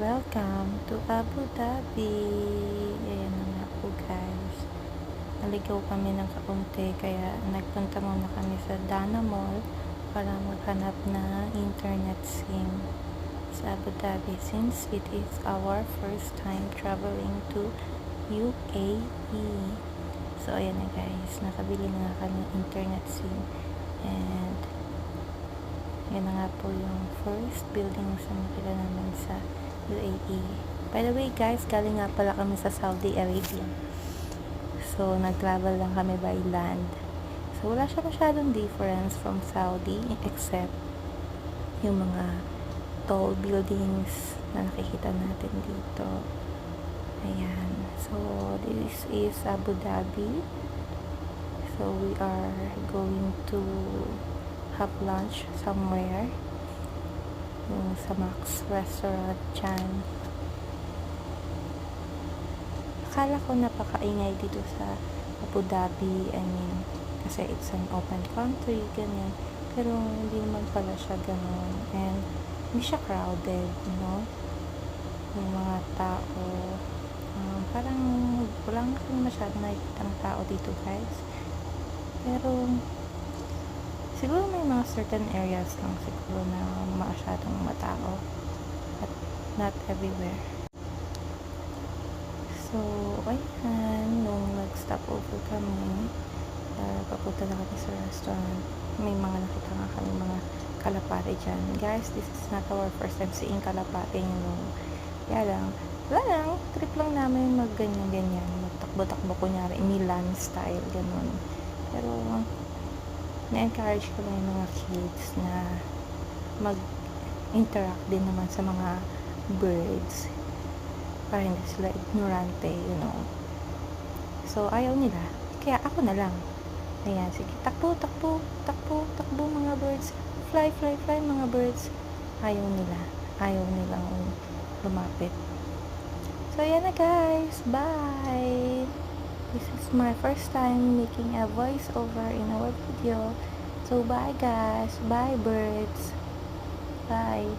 Welcome to Abu Dhabi. Ayan na nga po guys. Naligaw kami ng kaunti kaya nagpunta muna kami sa Dana Mall para maghanap ng internet SIM sa Abu Dhabi since it is our first time traveling to UAE. So ayan na guys, nakabili na nga kami ng internet SIM and yan na nga po yung first building sa nakita namin sa UAE. By the way guys, galing nga pala kami sa Saudi Arabia. So, nag-travel lang kami by land. So, wala siya masyadong difference from Saudi except yung mga tall buildings na nakikita natin dito. Ayan. So, this is Abu Dhabi. So, we are going to have lunch somewhere. Yung sa Max Restaurant dyan. Akala ko napakaingay dito sa Abu Dhabi. I mean, kasi it's an open country, ganyan. Pero hindi naman pala siya ganun. And hindi siya crowded, you know? Yung mga tao. Parang walang masyadong nakikitang tao dito, guys. Pero siguro may mga certain areas lang siguro na masyadong matao at not everywhere. So, ayan, nung nag-stop over kami, papunta na kami sa restaurant, may mga nakita nga kami mga kalapate dyan. Guys, this is not our first time seeing kalapate, you know. Kaya lang, wala lang, trip lang namin mag-ganyan-ganyan, magtakbo-takbo kunyari, Milan style, ganun. Pero, na-encourage ko lang yung mga kids na mag-interact din naman sa mga birds para hindi sila ignorante, you know. So, ayaw nila. Kaya ako na lang. Ayan, sige. Takbo, takbo, takbo, takbo mga birds. Fly, fly, fly mga birds. Ayaw nila. Ayaw nilang lumapit. So, ayan na guys. Bye! This is my first time making a voiceover in our video. So, bye guys. Bye birds. Bye.